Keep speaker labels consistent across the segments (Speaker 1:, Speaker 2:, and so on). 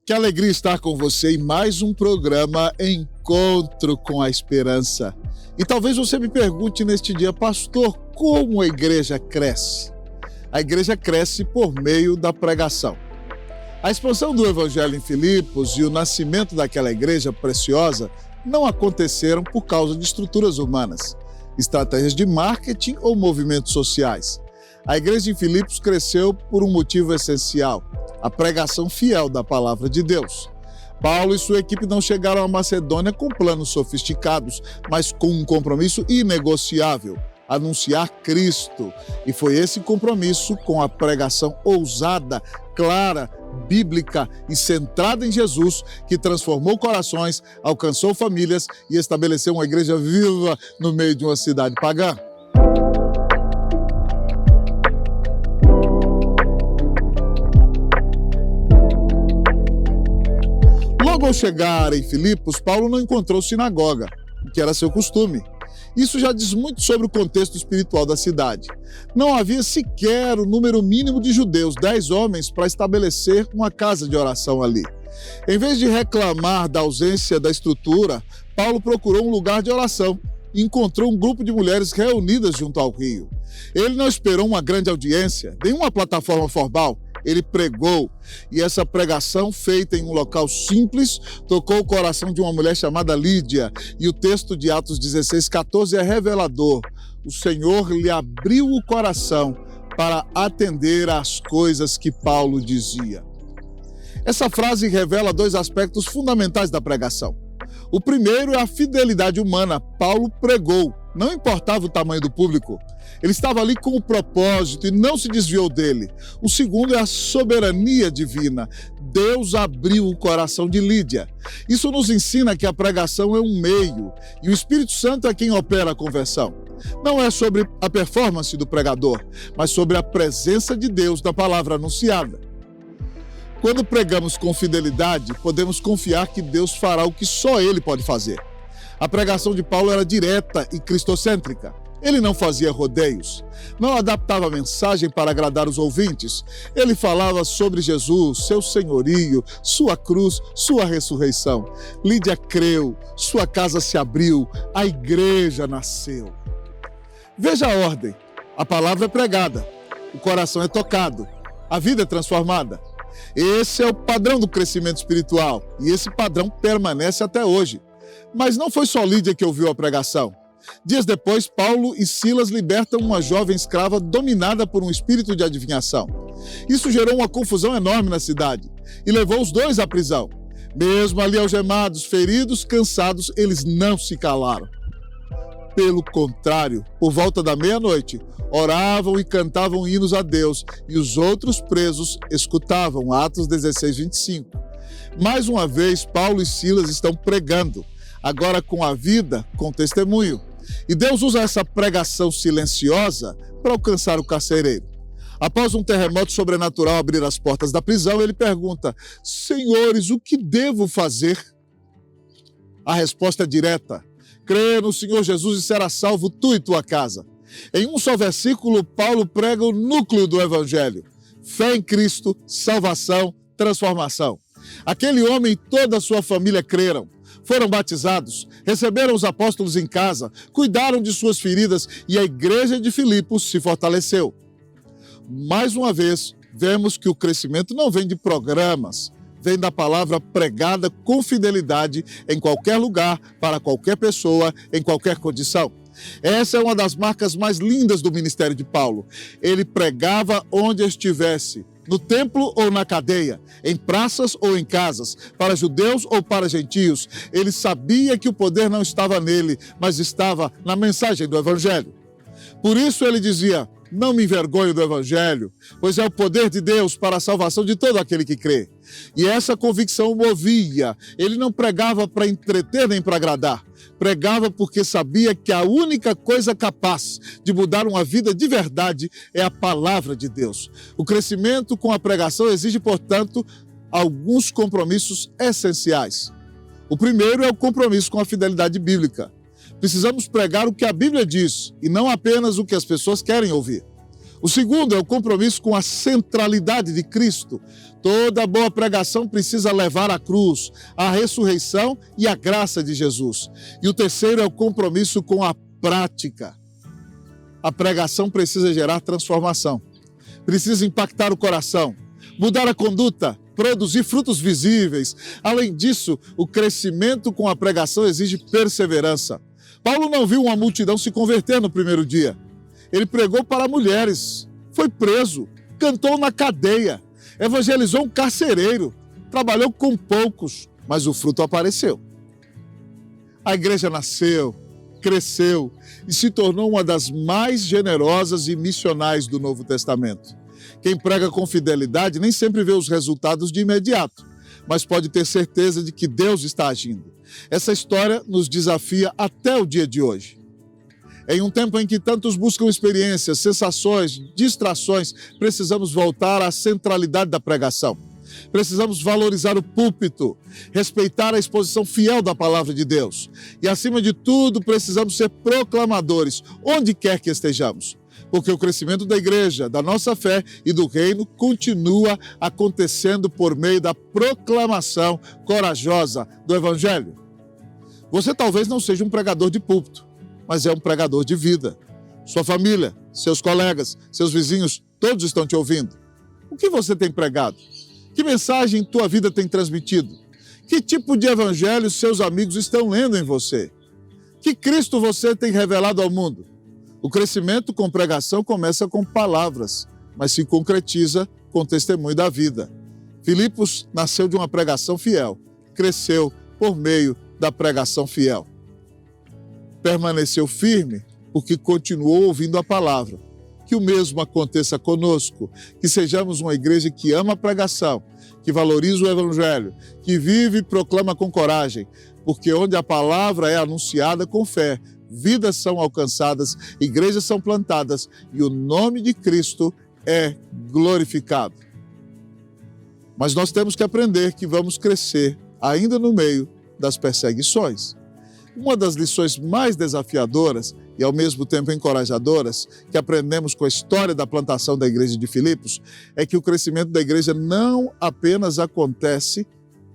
Speaker 1: Que alegria estar com você em mais um programa Encontro com a Esperança. E talvez você me pergunte neste dia, pastor, como a igreja cresce? A igreja cresce por meio da pregação. A expansão do evangelho em Filipos e o nascimento daquela igreja preciosa não aconteceram por causa de estruturas humanas, estratégias de marketing ou movimentos sociais. A igreja em Filipos cresceu por um motivo essencial: a pregação fiel da palavra de Deus. Paulo e sua equipe não chegaram à Macedônia com planos sofisticados, mas com um compromisso inegociável: anunciar Cristo. E foi esse compromisso com a pregação ousada, clara, bíblica e centrada em Jesus que transformou corações, alcançou famílias e estabeleceu uma igreja viva no meio de uma cidade pagã. Logo ao chegar em Filipos, Paulo não encontrou sinagoga, o que era seu costume. Isso já diz muito sobre o contexto espiritual da cidade. Não havia sequer o número mínimo de judeus, 10 homens, para estabelecer uma casa de oração ali. Em vez de reclamar da ausência da estrutura, Paulo procurou um lugar de oração e encontrou um grupo de mulheres reunidas junto ao rio. Ele não esperou uma grande audiência, nenhuma plataforma formal. Ele pregou, e essa pregação, feita em um local simples, tocou o coração de uma mulher chamada Lídia. E o texto de Atos 16:14 é revelador. O Senhor lhe abriu o coração para atender às coisas que Paulo dizia. Essa frase revela dois aspectos fundamentais da pregação. O primeiro é a fidelidade humana. Paulo pregou, não importava o tamanho do público. Ele estava ali com o propósito e não se desviou dele. O segundo é a soberania divina. Deus abriu o coração de Lídia. Isso nos ensina que a pregação é um meio e o Espírito Santo é quem opera a conversão. Não é sobre a performance do pregador, mas sobre a presença de Deus na palavra anunciada. Quando pregamos com fidelidade, podemos confiar que Deus fará o que só Ele pode fazer. A pregação de Paulo era direta e cristocêntrica. Ele não fazia rodeios, não adaptava a mensagem para agradar os ouvintes. Ele falava sobre Jesus, seu senhorio, sua cruz, sua ressurreição. Lídia creu, sua casa se abriu, a igreja nasceu. Veja a ordem: a palavra é pregada, o coração é tocado, a vida é transformada. Esse é o padrão do crescimento espiritual e esse padrão permanece até hoje. Mas não foi só Lídia que ouviu a pregação. Dias depois, Paulo e Silas libertam uma jovem escrava dominada por um espírito de adivinhação. Isso gerou uma confusão enorme na cidade e levou os dois à prisão. Mesmo ali algemados, feridos, cansados, eles não se calaram. Pelo contrário, por volta da meia-noite, oravam e cantavam hinos a Deus e os outros presos escutavam. Atos 16:25. Mais uma vez, Paulo e Silas estão pregando, agora com a vida, com testemunho. E Deus usa essa pregação silenciosa para alcançar o carcereiro. Após um terremoto sobrenatural abrir as portas da prisão, ele pergunta: Senhores, o que devo fazer? A resposta é direta: crê no Senhor Jesus e será salvo tu e tua casa. Em um só versículo, Paulo prega o núcleo do evangelho: fé em Cristo, salvação, transformação. Aquele homem e toda a sua família creram, foram batizados, receberam os apóstolos em casa, cuidaram de suas feridas e a igreja de Filipos se fortaleceu. Mais uma vez, vemos que o crescimento não vem de programas, vem da palavra pregada com fidelidade em qualquer lugar, para qualquer pessoa, em qualquer condição. Essa é uma das marcas mais lindas do ministério de Paulo. Ele pregava onde estivesse, no templo ou na cadeia, em praças ou em casas, para judeus ou para gentios. Ele sabia que o poder não estava nele, mas estava na mensagem do evangelho. Por isso ele dizia: não me envergonho do evangelho, pois é o poder de Deus para a salvação de todo aquele que crê. E essa convicção o movia. Ele não pregava para entreter nem para agradar. Pregava porque sabia que a única coisa capaz de mudar uma vida de verdade é a palavra de Deus. O crescimento com a pregação exige, portanto, alguns compromissos essenciais. O primeiro é o compromisso com a fidelidade bíblica. Precisamos pregar o que a Bíblia diz e não apenas o que as pessoas querem ouvir. O segundo é o compromisso com a centralidade de Cristo. Toda boa pregação precisa levar a cruz, a ressurreição e a graça de Jesus. E o terceiro é o compromisso com a prática. A pregação precisa gerar transformação, precisa impactar o coração, mudar a conduta, produzir frutos visíveis. Além disso, o crescimento com a pregação exige perseverança. Paulo não viu uma multidão se converter no primeiro dia. Ele pregou para mulheres, foi preso, cantou na cadeia, evangelizou um carcereiro, trabalhou com poucos, mas o fruto apareceu. A igreja nasceu, cresceu e se tornou uma das mais generosas e missionais do Novo Testamento. Quem prega com fidelidade nem sempre vê os resultados de imediato, mas pode ter certeza de que Deus está agindo. Essa história nos desafia até o dia de hoje. Em um tempo em que tantos buscam experiências, sensações, distrações, precisamos voltar à centralidade da pregação. Precisamos valorizar o púlpito, respeitar a exposição fiel da palavra de Deus. E, acima de tudo, precisamos ser proclamadores, onde quer que estejamos. Porque o crescimento da igreja, da nossa fé e do reino continua acontecendo por meio da proclamação corajosa do Evangelho. Você talvez não seja um pregador de púlpito, mas é um pregador de vida. Sua família, seus colegas, seus vizinhos, todos estão te ouvindo. O que você tem pregado? Que mensagem tua vida tem transmitido? Que tipo de evangelho seus amigos estão lendo em você? Que Cristo você tem revelado ao mundo? O crescimento com pregação começa com palavras, mas se concretiza com testemunho da vida. Filipos nasceu de uma pregação fiel, cresceu por meio da pregação fiel. Permaneceu firme porque continuou ouvindo a palavra. Que o mesmo aconteça conosco, que sejamos uma igreja que ama a pregação, que valoriza o evangelho, que vive e proclama com coragem, porque onde a palavra é anunciada com fé, vidas são alcançadas, igrejas são plantadas e o nome de Cristo é glorificado. Mas nós temos que aprender que vamos crescer ainda no meio das perseguições. Uma das lições mais desafiadoras e ao mesmo tempo encorajadoras que aprendemos com a história da plantação da igreja de Filipos é que o crescimento da igreja não apenas acontece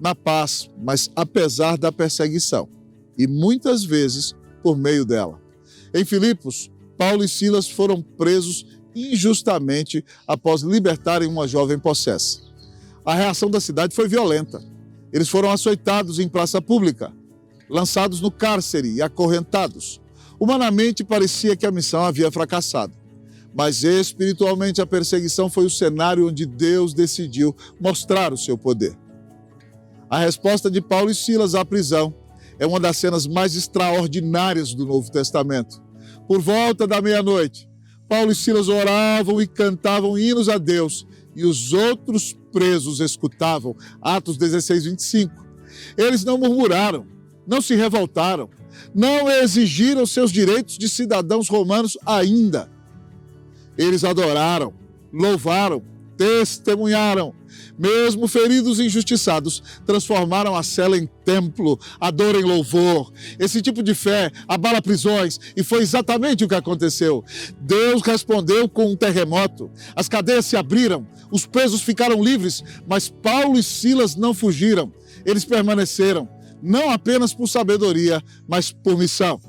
Speaker 1: na paz, mas apesar da perseguição e muitas vezes por meio dela. Em Filipos, Paulo e Silas foram presos injustamente após libertarem uma jovem possessa. A reação da cidade foi violenta. Eles foram açoitados em praça pública, lançados no cárcere e acorrentados. Humanamente, parecia que a missão havia fracassado. Mas espiritualmente, a perseguição foi o cenário onde Deus decidiu mostrar o seu poder. A resposta de Paulo e Silas à prisão é uma das cenas mais extraordinárias do Novo Testamento. Por volta da meia-noite, Paulo e Silas oravam e cantavam hinos a Deus, e os outros presos escutavam. Atos 16, 25. Eles não murmuraram, não se revoltaram, não exigiram seus direitos de cidadãos romanos ainda. Eles adoraram, louvaram, testemunharam. Mesmo feridos e injustiçados, transformaram a cela em templo, a dor em louvor. Esse tipo de fé abala prisões e foi exatamente o que aconteceu. Deus respondeu com um terremoto. As cadeias se abriram, os presos ficaram livres, mas Paulo e Silas não fugiram. Eles permaneceram, não apenas por sabedoria, mas por missão.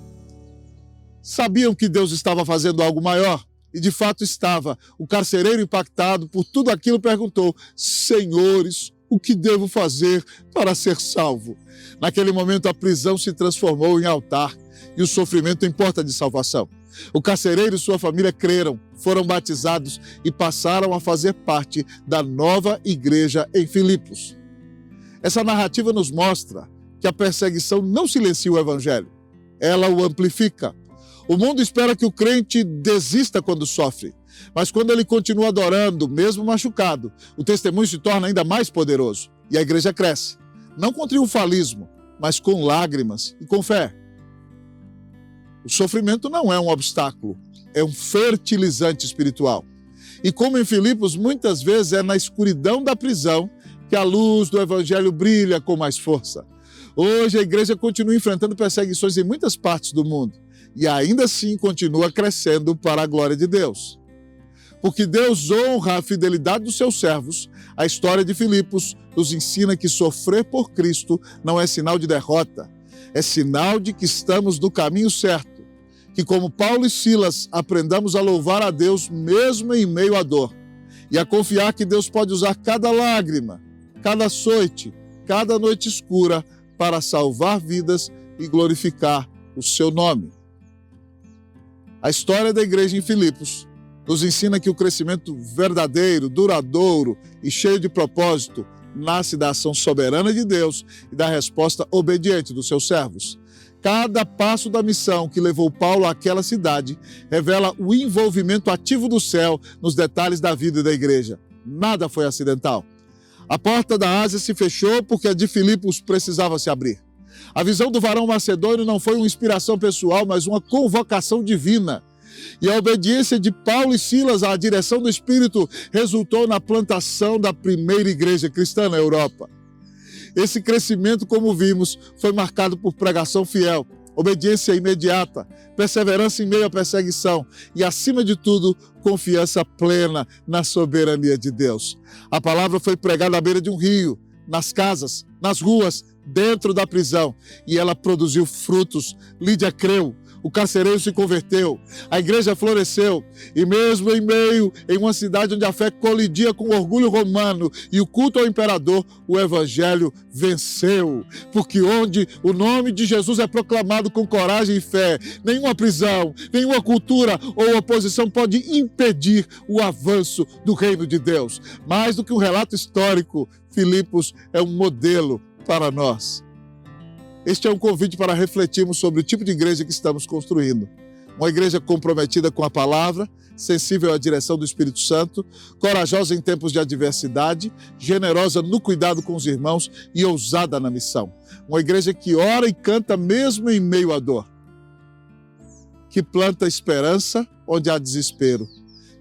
Speaker 1: Sabiam que Deus estava fazendo algo maior? E de fato estava. O carcereiro, impactado por tudo aquilo, perguntou: Senhores, o que devo fazer para ser salvo? Naquele momento, a prisão se transformou em altar e o sofrimento em porta de salvação. O carcereiro e sua família creram, foram batizados e passaram a fazer parte da nova igreja em Filipos. Essa narrativa nos mostra que a perseguição não silencia o evangelho, ela o amplifica. O mundo espera que o crente desista quando sofre, mas quando ele continua adorando, mesmo machucado, o testemunho se torna ainda mais poderoso e a igreja cresce, não com triunfalismo, mas com lágrimas e com fé. O sofrimento não é um obstáculo, é um fertilizante espiritual. E como em Filipos, muitas vezes é na escuridão da prisão que a luz do evangelho brilha com mais força. Hoje a igreja continua enfrentando perseguições em muitas partes do mundo e ainda assim continua crescendo para a glória de Deus. Porque Deus honra a fidelidade dos seus servos, a história de Filipos nos ensina que sofrer por Cristo não é sinal de derrota, é sinal de que estamos no caminho certo, que como Paulo e Silas aprendamos a louvar a Deus mesmo em meio à dor e a confiar que Deus pode usar cada lágrima, cada açoite, cada noite escura para salvar vidas e glorificar o seu nome. A história da igreja em Filipos nos ensina que o crescimento verdadeiro, duradouro e cheio de propósito nasce da ação soberana de Deus e da resposta obediente dos seus servos. Cada passo da missão que levou Paulo àquela cidade revela o envolvimento ativo do céu nos detalhes da vida da igreja. Nada foi acidental. A porta da Ásia se fechou porque a de Filipos precisava se abrir. A visão do varão macedônio não foi uma inspiração pessoal, mas uma convocação divina. E a obediência de Paulo e Silas à direção do Espírito resultou na plantação da primeira igreja cristã na Europa. Esse crescimento, como vimos, foi marcado por pregação fiel, obediência imediata, perseverança em meio à perseguição e, acima de tudo, confiança plena na soberania de Deus. A palavra foi pregada à beira de um rio, nas casas, nas ruas, dentro da prisão, e ela produziu frutos. Lídia creu, o carcereiro se converteu, a igreja floresceu, e mesmo em uma cidade onde a fé colidia com o orgulho romano e o culto ao imperador, o evangelho venceu, porque onde o nome de Jesus é proclamado com coragem e fé, nenhuma prisão, nenhuma cultura ou oposição pode impedir o avanço do reino de Deus. Mais do que um relato histórico, Filipos é um modelo para nós. Este é um convite para refletirmos sobre o tipo de igreja que estamos construindo. Uma igreja comprometida com a palavra, sensível à direção do Espírito Santo, corajosa em tempos de adversidade, generosa no cuidado com os irmãos e ousada na missão. Uma igreja que ora e canta mesmo em meio à dor. Que planta esperança onde há desespero.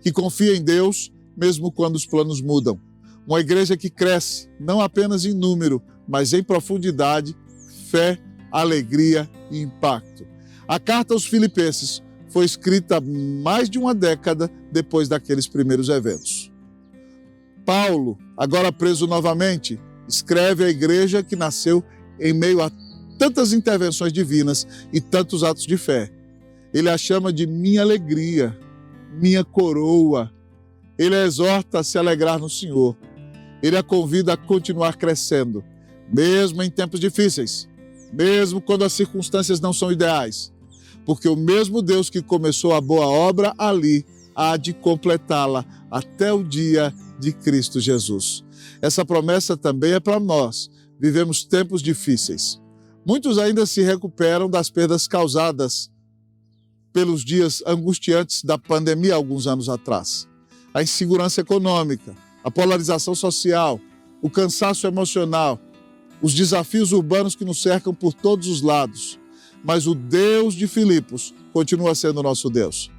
Speaker 1: Que confia em Deus mesmo quando os planos mudam. Uma igreja que cresce, não apenas em número, mas em profundidade, fé, alegria e impacto. A carta aos Filipenses foi escrita mais de uma década depois daqueles primeiros eventos. Paulo, agora preso novamente, escreve à igreja que nasceu em meio a tantas intervenções divinas e tantos atos de fé. Ele a chama de minha alegria, minha coroa. Ele a exorta a se alegrar no Senhor. Ele a convida a continuar crescendo, mesmo em tempos difíceis, mesmo quando as circunstâncias não são ideais, porque o mesmo Deus que começou a boa obra ali há de completá-la até o dia de Cristo Jesus. Essa promessa também é para nós. Vivemos tempos difíceis. Muitos ainda se recuperam das perdas causadas pelos dias angustiantes da pandemia alguns anos atrás. A insegurança econômica, a polarização social, o cansaço emocional, os desafios urbanos que nos cercam por todos os lados. Mas o Deus de Filipos continua sendo nosso Deus.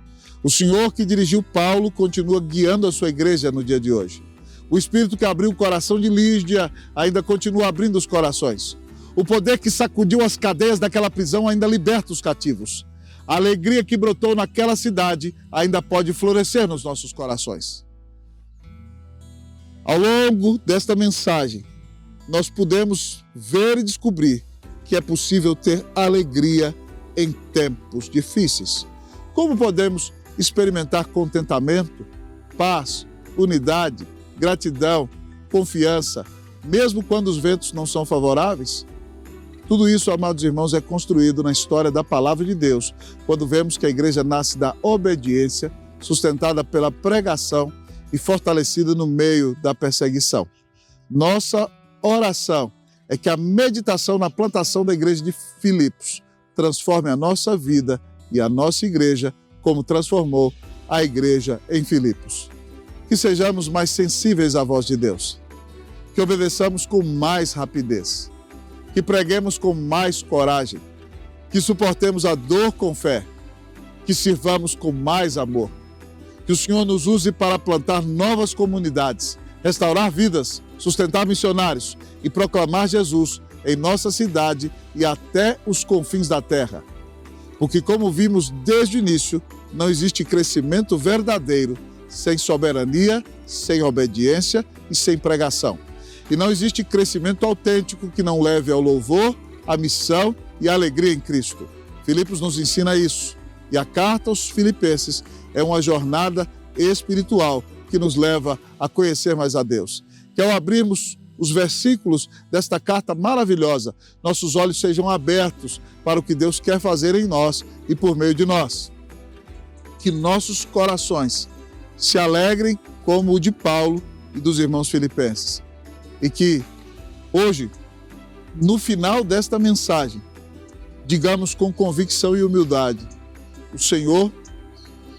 Speaker 1: O Senhor que dirigiu Paulo continua guiando a sua igreja no dia de hoje. O Espírito que abriu o coração de Lídia ainda continua abrindo os corações. O poder que sacudiu as cadeias daquela prisão ainda liberta os cativos. A alegria que brotou naquela cidade ainda pode florescer nos nossos corações. Ao longo desta mensagem, nós podemos ver e descobrir que é possível ter alegria em tempos difíceis. Como podemos experimentar contentamento, paz, unidade, gratidão, confiança, mesmo quando os ventos não são favoráveis? Tudo isso, amados irmãos, é construído na história da Palavra de Deus, quando vemos que a igreja nasce da obediência, sustentada pela pregação e fortalecida no meio da perseguição. Nossa oração é que a meditação na plantação da igreja de Filipos transforme a nossa vida e a nossa igreja como transformou a igreja em Filipos. Que sejamos mais sensíveis à voz de Deus, que obedeçamos com mais rapidez, que preguemos com mais coragem, que suportemos a dor com fé, que sirvamos com mais amor. Que o Senhor nos use para plantar novas comunidades, restaurar vidas, sustentar missionários e proclamar Jesus em nossa cidade e até os confins da terra. Porque, como vimos desde o início, não existe crescimento verdadeiro sem soberania, sem obediência e sem pregação. E não existe crescimento autêntico que não leve ao louvor, à missão e à alegria em Cristo. Filipos nos ensina isso. E a carta aos Filipenses é uma jornada espiritual que nos leva a conhecer mais a Deus. Que ao abrirmos os versículos desta carta maravilhosa, nossos olhos sejam abertos para o que Deus quer fazer em nós e por meio de nós. Que nossos corações se alegrem como o de Paulo e dos irmãos filipenses. E que hoje, no final desta mensagem, digamos com convicção e humildade: o Senhor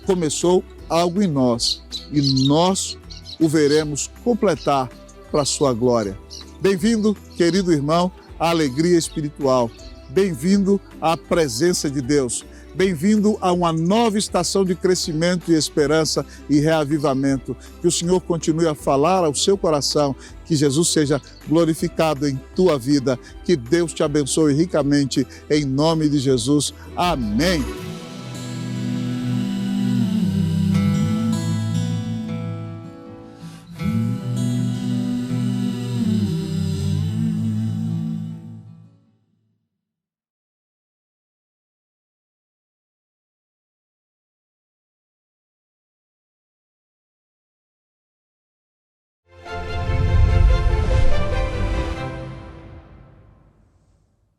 Speaker 1: começou algo em nós e nós o veremos completar para a sua glória. Bem-vindo, querido irmão, à alegria espiritual. Bem-vindo à presença de Deus. Bem-vindo a uma nova estação de crescimento e esperança e reavivamento. Que o Senhor continue a falar ao seu coração, que Jesus seja glorificado em tua vida, que Deus te abençoe ricamente, em nome de Jesus. Amém.